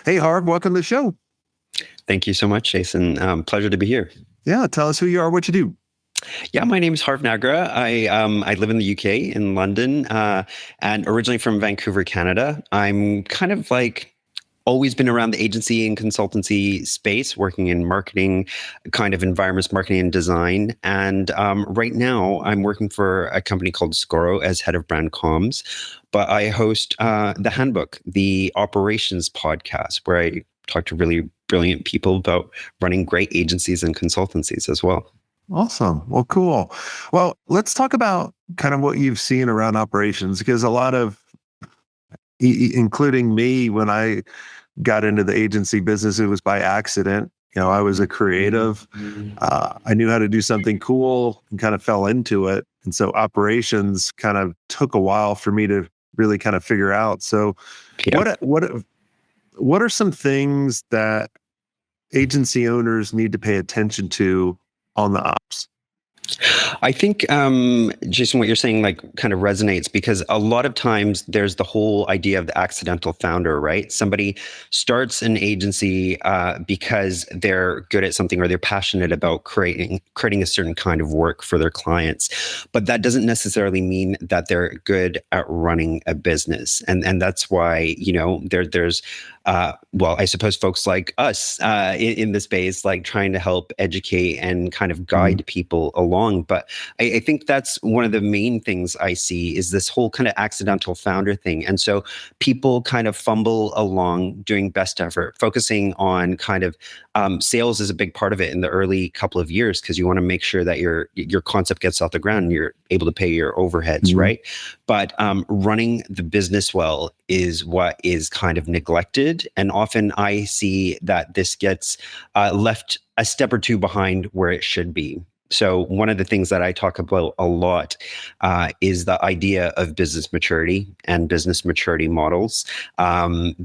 Hey, Harv, welcome to the show. Thank you so much, Jason. Pleasure to be here. Yeah, tell us who you are, what you do. Yeah, my name is Harv Nagra. I live in the UK in London, and originally from Vancouver, Canada. I'm kind of like always been around the agency and consultancy space, working in marketing, kind of environments, marketing and design. And right now, I'm working for a company called Scoro as head of brand comms. But I host the Handbook, the operations podcast, where I talk to really brilliant people about running great agencies and consultancies as well. Awesome. Well, cool. Well, let's talk about kind of what you've seen around operations because a lot of, including me, when I got into the agency business, it was by accident. I was a creative. I knew how to do something cool and kind of fell into it. And so operations kind of took a while for me to really kind of figure out. So Yeah. what are some things that agency owners need to pay attention to on the ops? I think, Jason, what you're saying like kind of resonates because a lot of times there's the whole idea of the accidental founder, right? Somebody starts an agency because they're good at something or they're passionate about creating a certain kind of work for their clients, but that doesn't necessarily mean that they're good at running a business, and that's why there's well, I suppose folks like us in the space, like trying to help educate and kind of guide people along. But I think that's one of the main things I see is this whole kind of accidental founder thing. And so people kind of fumble along doing best effort, focusing on kind of sales is a big part of it in the early couple of years because you want to make sure that your concept gets off the ground and you're able to pay your overheads, right? But running the business well is what is kind of neglected. And often I see that this gets left a step or two behind where it should be. So one of the things that I talk about a lot is the idea of business maturity and business maturity models,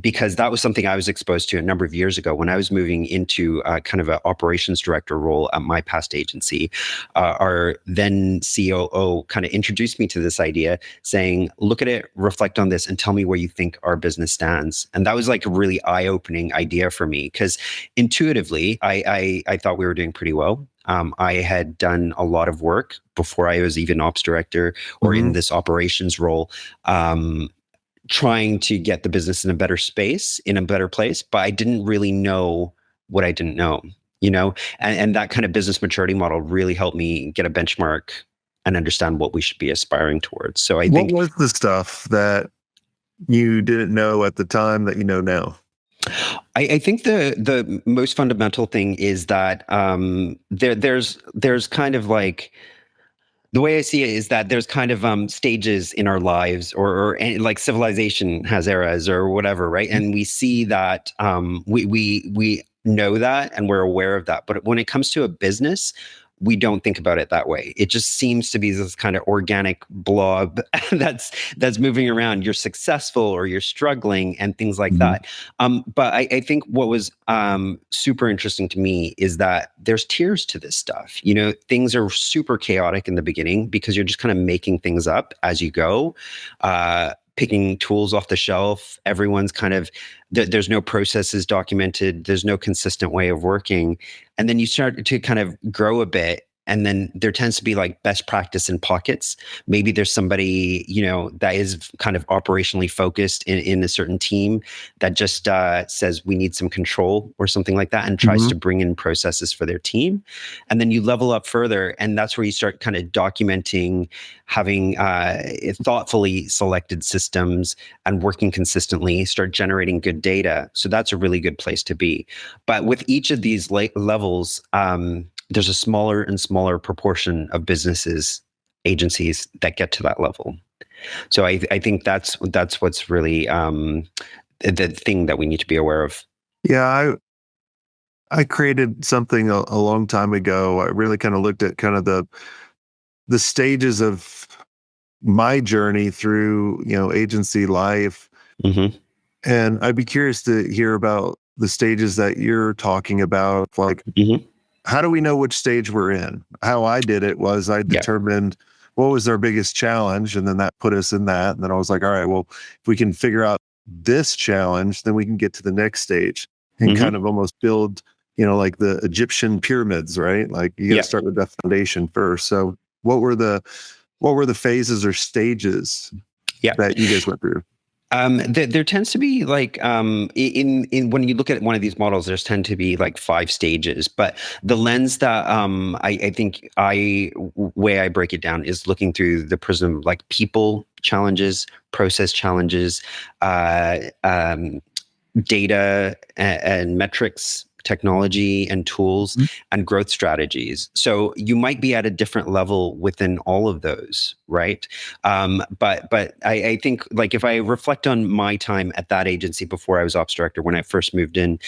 because that was something I was exposed to a number of years ago when I was moving into kind of an operations director role at my past agency. Our then COO kind of introduced me to this idea, saying, "Look at it, reflect on this, and tell me where you think our business stands." And that was like a really eye-opening idea for me because intuitively, I thought we were doing pretty well. I had done a lot of work before I was even ops director or in this operations role, trying to get the business in a better space, in a better place, but I didn't really know what I didn't know, and that kind of business maturity model really helped me get a benchmark and understand what we should be aspiring towards. So I think What was the stuff that you didn't know at the time that you know now? I think the most fundamental thing is that there's kind of like the way I see it is that there's kind of stages in our lives, or like civilization has eras or whatever, right? And we see that we know that and we're aware of that, but when it comes to a business, we don't think about it that way. It just seems to be this kind of organic blob that's moving around. You're successful or you're struggling and things like that. But I think what was super interesting to me is that there's tiers to this stuff. Things are super chaotic in the beginning because you're just kind of making things up as you go. Picking tools off the shelf. Everyone's kind of, there's no processes documented. There's no consistent way of working. And then you start to kind of grow a bit. And then there tends to be like best practice in pockets. Maybe there's somebody, that is kind of operationally focused in a certain team that just says we need some control or something like that and tries to bring in processes for their team. And then you level up further. And that's where you start kind of documenting, having thoughtfully selected systems and working consistently, start generating good data. So that's a really good place to be. But with each of these levels, there's a smaller and smaller proportion of businesses, agencies that get to that level. So I think that's what's really the thing that we need to be aware of. Yeah, I created something a long time ago. I really kind of looked at kind of the stages of my journey through agency life, and I'd be curious to hear about the stages that you're talking about, like. How do we know which stage we're in? How I did it was I determined what was our biggest challenge, and then that put us in that. And then I was like, all right, well, if we can figure out this challenge, then we can get to the next stage and Hmm. kind of almost build, like the Egyptian pyramids, right? Like you got to Yeah. start with that foundation first. So what were the phases or stages Yeah. that you guys went through? There tends to be like in when you look at one of these models, there's tend to be like 5 stages. But the lens that I think way I break it down is looking through the prism of like people challenges, process challenges, uh, um, data and metrics, technology and tools, Mhm. and growth strategies. So you might be at a different level within all of those, right? But I think like if I reflect on my time at that agency before I was ops director when I first moved in,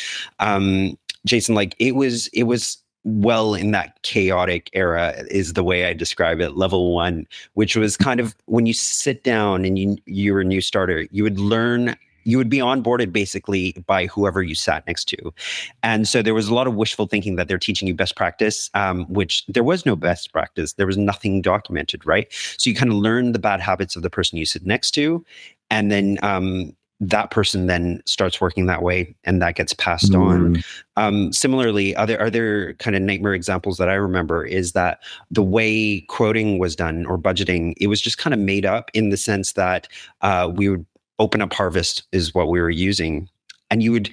Jason, like it was well in that chaotic era is the way I describe it, level one, which was kind of when you sit down and you're a new starter, you would be onboarded basically by whoever you sat next to. And so there was a lot of wishful thinking that they're teaching you best practice, which there was no best practice. There was nothing documented, right? So you kind of learn the bad habits of the person you sit next to. And then that person then starts working that way and that gets passed on. Mm. Similarly, other kind of nightmare examples that I remember is that the way quoting was done or budgeting, it was just kind of made up in the sense that we would open up Harvest is what we were using, and you would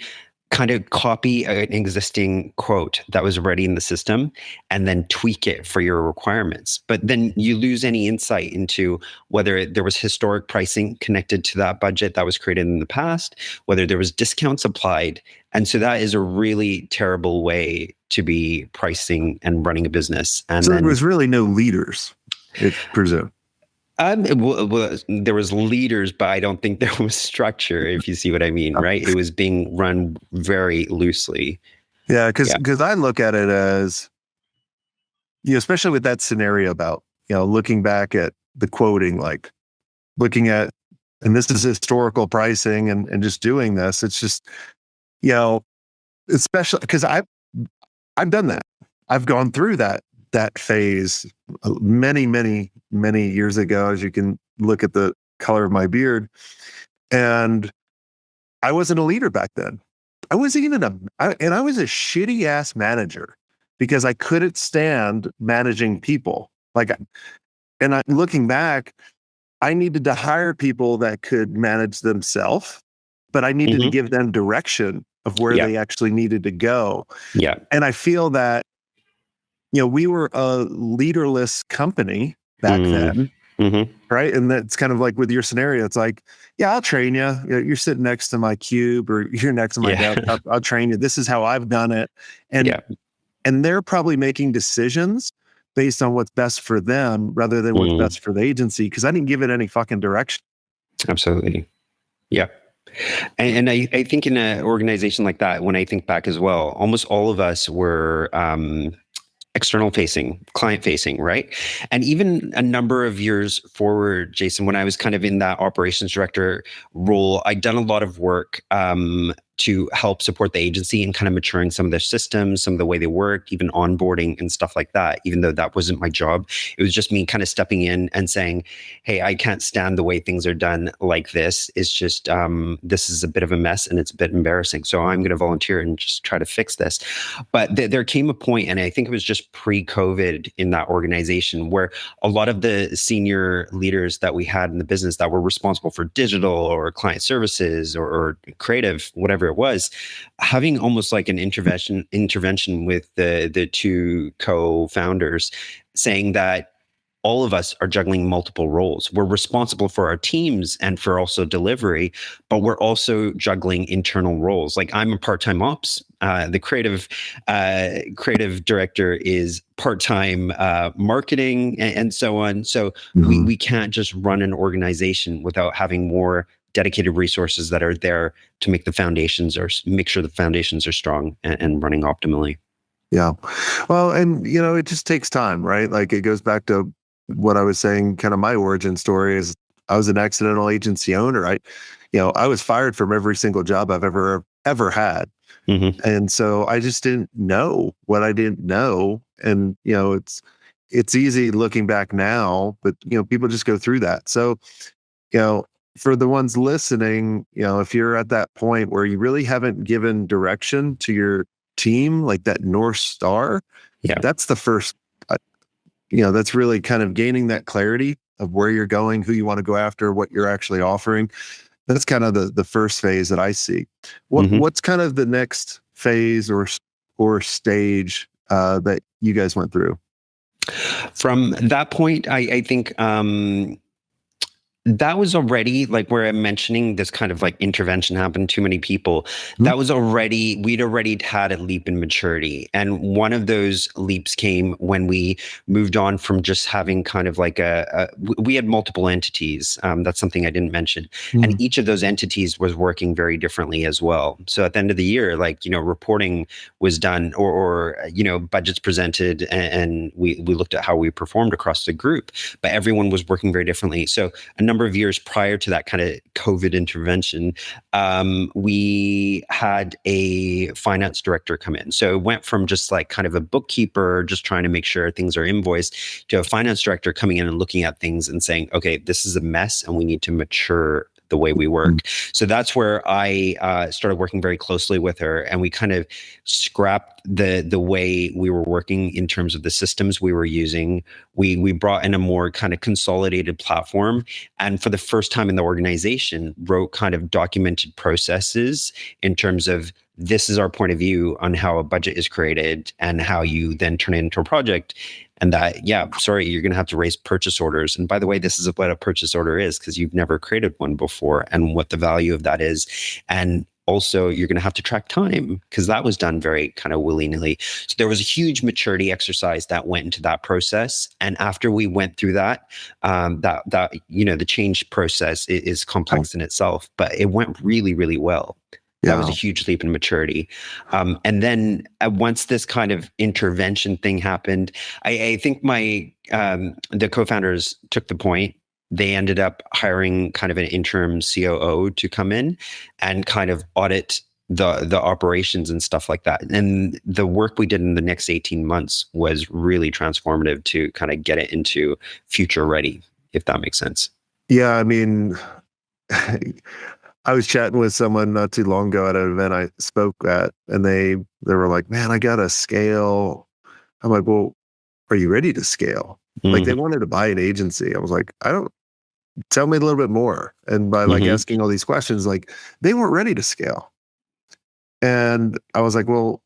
kind of copy an existing quote that was already in the system and then tweak it for your requirements. But then you lose any insight into whether there was historic pricing connected to that budget that was created in the past, whether there was discounts applied. And so that is a really terrible way to be pricing and running a business. And So there then was really no leaders, I presume. there was leaders, but I don't think there was structure, if you see what I mean, right? It was being run very loosely. Yeah, because Yeah. I look at it as, especially with that scenario about, looking back at the quoting, like looking at, and this is historical pricing and just doing this. It's just, you know, especially because I've done that. I've gone through that phase many, many, many years ago, as you can look at the color of my beard. And I wasn't a leader back then. I wasn't even and I was a shitty ass manager because I couldn't stand managing people. Like, and looking back, I needed to hire people that could manage themselves, but I needed to Hmm. give them direction of where Yeah. they actually needed to go. Yeah. And I feel that, we were a leaderless company back Mm. then, Hmm. right? And that's kind of like with your scenario. It's like, yeah, I'll train you. You're sitting next to my cube or you're next to my Yeah. desk. I'll train you. This is how I've done it. And Yeah. they're probably making decisions based on what's best for them rather than what's Mm. best for the agency. Cause I didn't give it any fucking direction. Absolutely. Yeah. And I think in an organization like that, when I think back as well, almost all of us were external facing, client facing, right? And even a number of years forward, Jason, when I was kind of in that operations director role, I'd done a lot of work to help support the agency and kind of maturing some of their systems, some of the way they work, even onboarding and stuff like that, even though that wasn't my job. It was just me kind of stepping in and saying, hey, I can't stand the way things are done like this. It's just, this is a bit of a mess and it's a bit embarrassing. So I'm going to volunteer and just try to fix this. But there came a point, and I think it was just pre-COVID in that organization, where a lot of the senior leaders that we had in the business that were responsible for digital or client services or creative, whatever it was, having almost like an intervention with the two co-founders, saying that all of us are juggling multiple roles. We're responsible for our teams and for also delivery, but we're also juggling internal roles. Like I'm a part-time ops. The creative director is part-time marketing and so on. So we can't just run an organization without having more dedicated resources that are there to make make sure the foundations are strong and running optimally. Yeah. Well, and it just takes time, right? Like it goes back to what I was saying, kind of my origin story is I was an accidental agency owner. I was fired from every single job I've ever had. Hmm. And so I just didn't know what I didn't know. And it's easy looking back now, but people just go through that. So, you know, for the ones listening, if you're at that point where you really haven't given direction to your team, like that North Star, Yeah. that's the first, that's really kind of gaining that clarity of where you're going, who you want to go after, what you're actually offering. That's kind of the first phase that I see. What's kind of the next phase or stage that you guys went through? From that point, I think that was already like where I'm mentioning this kind of like intervention happened to many people. Mhm. That was already, we'd already had a leap in maturity. And one of those leaps came when we moved on from just having kind of like we had multiple entities. That's something I didn't mention. And each of those entities was working very differently as well. So at the end of the year, like, reporting was done or budgets presented and we looked at how we performed across the group, but everyone was working very differently. So a number of years prior to that kind of COVID intervention, we had a finance director come in. So it went from just like kind of a bookkeeper, just trying to make sure things are invoiced, to a finance director coming in and looking at things and saying, okay, this is a mess and we need to mature the way we work. So that's where I started working very closely with her, and we kind of scrapped the way we were working in terms of the systems we were using. We brought in a more kind of consolidated platform, and for the first time in the organization, wrote kind of documented processes in terms of this is our point of view on how a budget is created and how you then turn it into a project. And that, you're going to have to raise purchase orders. And by the way, this is what a purchase order is because you've never created one before and what the value of that is. And also, you're going to have to track time because that was done very kind of willy-nilly. So there was a huge maturity exercise that went into that process. And after we went through that, the change process is complex in itself, but it went really, really well. That was a huge leap in maturity. And then once this kind of intervention thing happened, I think the co-founders took the point. They ended up hiring kind of an interim COO to come in and kind of audit the operations and stuff like that. And the work we did in the next 18 months was really transformative to kind of get it into future ready, if that makes sense. Yeah, I mean, I was chatting with someone not too long ago at an event I spoke at, and they were like, "Man, I got to scale." I'm like, "Well, are you ready to scale?" Like they wanted to buy an agency. I was like, "I don't. Tell me a little bit more." And by like asking all these questions, like they weren't ready to scale. And I was like, "Well,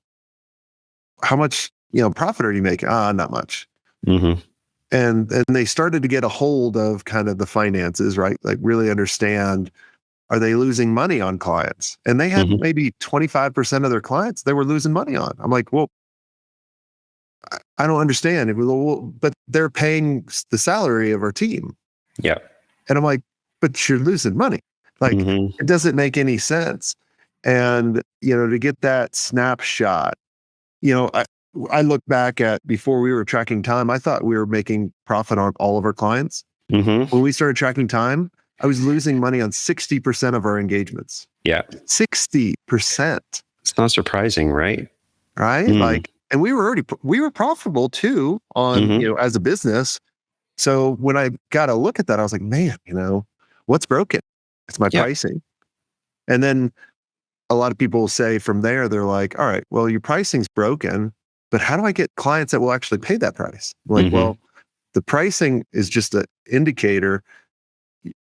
how much profit are you making?" "Ah, not much." And they started to get a hold of kind of the finances, right? Like really understand, are they losing money on clients? And they had maybe 25% of their clients they were losing money on. I'm like, well, I don't understand. It was, well, but they're paying the salary of our team. Yeah. And I'm like, but you're losing money. Like it doesn't make any sense. And, to get that snapshot, I look back at before we were tracking time, I thought we were making profit on all of our clients. When we started tracking time, I was losing money on 60% of our engagements. Yeah. 60%. It's not surprising, right? Right. Like, and we were profitable too on, as a business. So when I got a look at that, I was like, man, what's broken? It's my pricing. And then a lot of people say from there, they're like, all right, well, your pricing's broken, but how do I get clients that will actually pay that price? I'm like, well, the pricing is just an indicator.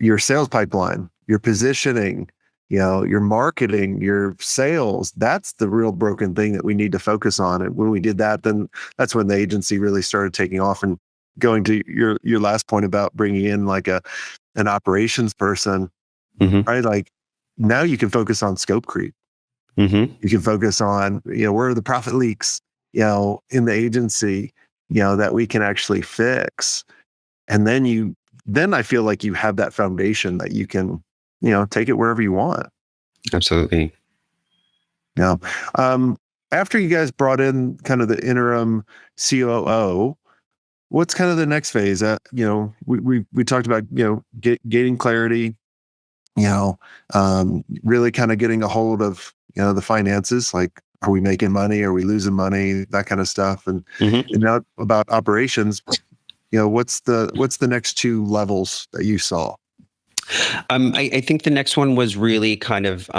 Your sales pipeline, your positioning, your marketing, your sales, that's the real broken thing that we need to focus on. And when we did that, then that's when the agency really started taking off. And going to your last point about bringing in like an operations person, right? Like now you can focus on scope creep. You can focus on, where are the profit leaks, in the agency, that we can actually fix. And then I feel like you have that foundation that you can, take it wherever you want. Absolutely. Yeah. After you guys brought in kind of the interim COO, what's kind of the next phase? We talked about, gaining clarity, really kind of getting a hold of, the finances, like, are we making money? Are we losing money? That kind of stuff. And now about operations, what's the next two levels that you saw? I think the next one was really kind of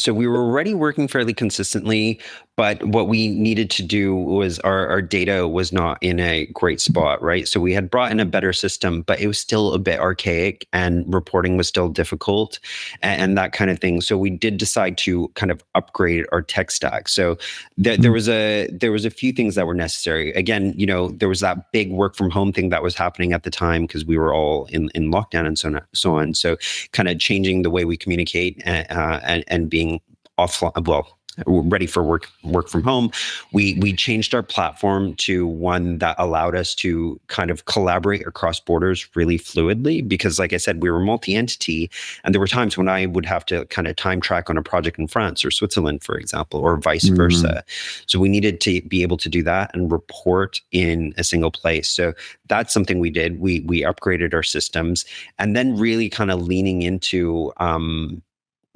so we were already working fairly consistently, but what we needed to do was our data was not in a great spot, right? So we had brought in a better system, but it was still a bit archaic and reporting was still difficult and that kind of thing. So we did decide to kind of upgrade our tech stack. So there was a few things that were necessary. Again, there was that big work from home thing that was happening at the time because we were all in lockdown and so on. So kind of changing the way we communicate and being offline, well, ready for work from home. We changed our platform to one that allowed us to kind of collaborate across borders really fluidly, because like I said, we were multi-entity, and there were times when I would have to kind of time track on a project in France or Switzerland, for example, or vice versa. So we needed to be able to do that and report in a single place. So that's something we did. We upgraded our systems, and then really kind of leaning into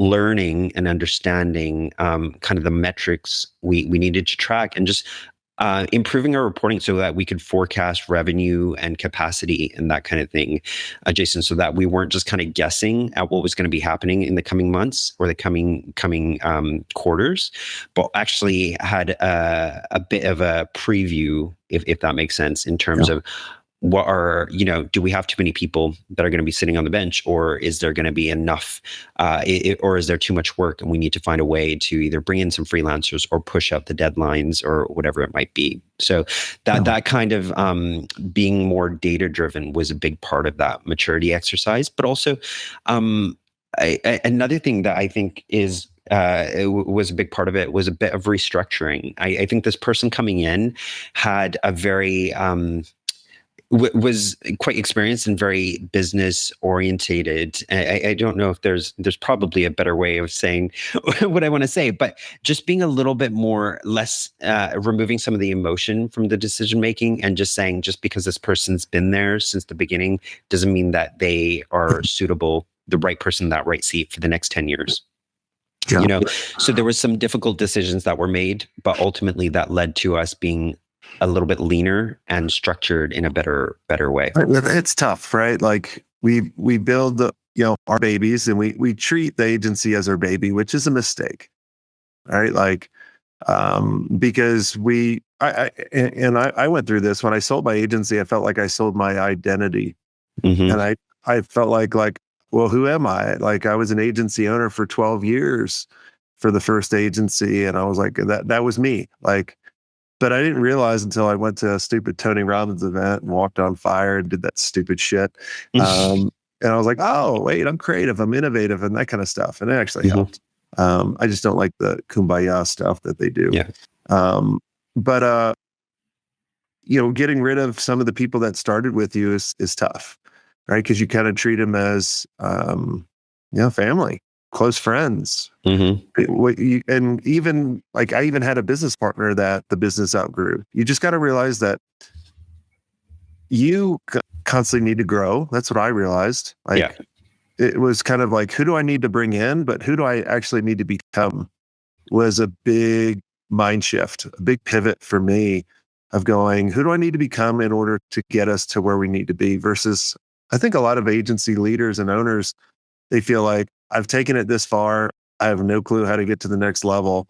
learning and understanding kind of the metrics we needed to track, and just improving our reporting so that we could forecast revenue and capacity and that kind of thing, Jason, so that we weren't just kind of guessing at what was going to be happening in the coming months or the coming quarters, but actually had a bit of a preview, if that makes sense, in terms of what are, do we have too many people that are going to be sitting on the bench, or is there going to be enough, or is there too much work and we need to find a way to either bring in some freelancers or push out the deadlines or whatever it might be. So that kind of being more data driven was a big part of that maturity exercise. But also another thing that I think is it was a big part of it was a bit of restructuring. I think this person coming in had a very was quite experienced and very business orientated. I don't know if there's probably a better way of saying what I want to say, but just being a little bit more less removing some of the emotion from the decision making, and just saying, just because this person's been there since the beginning doesn't mean that they are suitable, the right person in that right seat for the next 10 years. So there was some difficult decisions that were made, but ultimately that led to us being a little bit leaner and structured in a better way. It's tough, right? Like we build our babies, and we treat the agency as our baby, which is a mistake, right? Like because I went through this when I sold my agency. I felt like I sold my identity, and I felt like well, who am I? Like I was an agency owner for 12 years for the first agency, and I was like that was me, like. But I didn't realize until I went to a stupid Tony Robbins event and walked on fire and did that stupid shit. And I was like, oh, wait, I'm creative, I'm innovative, and that kind of stuff. And it actually helped. I just don't like the kumbaya stuff that they do. Yeah. But getting rid of some of the people that started with you is tough, right? Because you kind of treat them as, family, close friends. And even like I even had a business partner that the business outgrew. You just got to realize that you constantly need to grow. That's what I realized. It was kind of like, who do I need to bring in, but who do I actually need to become, was a big mind shift, a big pivot for me of going, who do I need to become in order to get us to where we need to be, versus I think a lot of agency leaders and owners, they feel like, I've taken it this far, I have no clue how to get to the next level.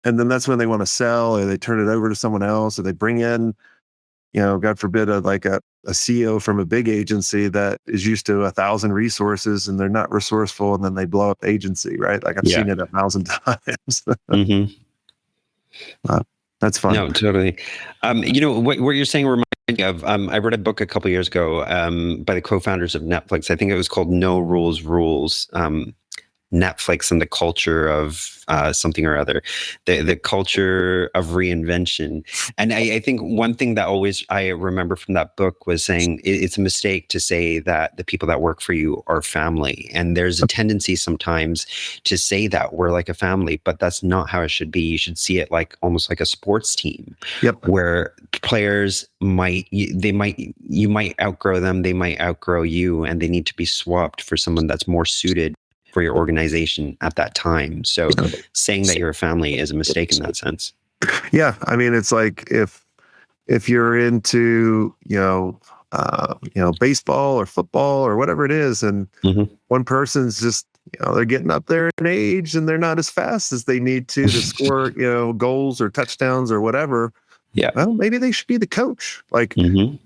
And then that's when they want to sell, or they turn it over to someone else, or they bring in, God forbid, a CEO from a big agency that is used to 1,000 resources, and they're not resourceful, and then they blow up the agency, right? Like I've seen it 1,000 times. That's fun. No, totally. What you're saying reminds me of, I read a book a couple years ago by the co-founders of Netflix. I think it was called No Rules Rules. Netflix and the culture of something or other, the culture of reinvention. And I think one thing that always I remember from that book was saying it's a mistake to say that the people that work for you are family. And there's a tendency sometimes to say that we're like a family, but that's not how it should be. You should see it like almost like a sports team, where players you might outgrow them, they might outgrow you, and they need to be swapped for someone that's more suited for your organization at that time. So saying that you're a family is a mistake in that sense. Yeah. I mean, it's like if you're into, baseball or football or whatever it is. And Mm-hmm. one person's just, they're getting up there in age and they're not as fast as they need to score, goals or touchdowns or whatever. Yeah. Well, maybe they should be the coach. Like, Mm-hmm.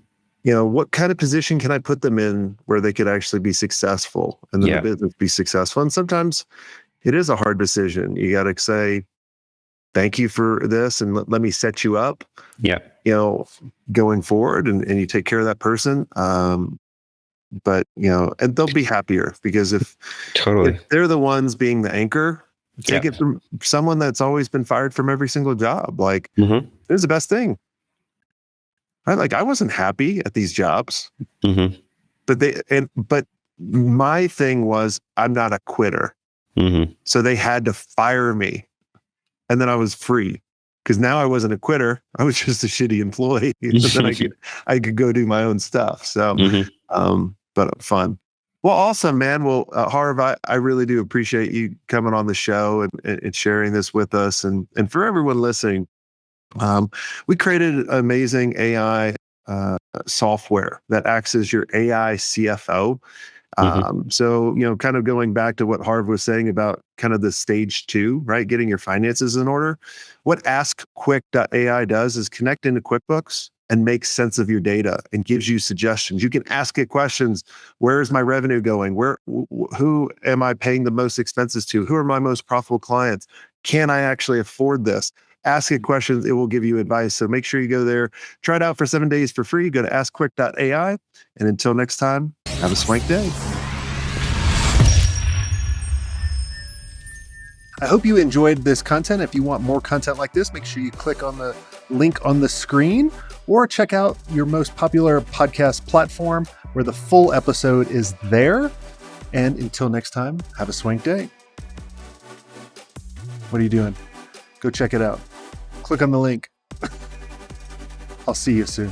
what kind of position can I put them in where they could actually be successful and then the business be successful? And sometimes it is a hard decision. You got to say, thank you for this and let me set you up, Yeah. going forward and you take care of that person. But, and they'll be happier because if Totally. they're the ones being the anchor, take Yeah. it from someone that's always been fired from every single job. Like, Mm-hmm. it was the best thing. I wasn't happy at these jobs, Mm-hmm. but my thing was I'm not a quitter. Mm-hmm. So they had to fire me and then I was free because now I wasn't a quitter. I was just a shitty employee. And then I could go do my own stuff. So, Mm-hmm. but fun. Well, awesome, man. Well, Harv, I really do appreciate you coming on the show and sharing this with us. And for everyone listening, we created an amazing AI software that acts as your AI CFO. Mm-hmm. So, kind of going back to what Harv was saying about kind of the stage 2, right? Getting your finances in order. What AskQuick.ai does is connect into QuickBooks and make sense of your data and gives you suggestions. You can ask it questions. Where is my revenue going? Who am I paying the most expenses to? Who are my most profitable clients? Can I actually afford this? Ask it questions. It will give you advice. So make sure you go there, try it out for 7 days for free. Go to askquick.ai. And until next time, have a swank day. I hope you enjoyed this content. If you want more content like this, make sure you click on the link on the screen or check out your most popular podcast platform where the full episode is there. And until next time, have a swank day. What are you doing? Go check it out. Click on the link. I'll see you soon.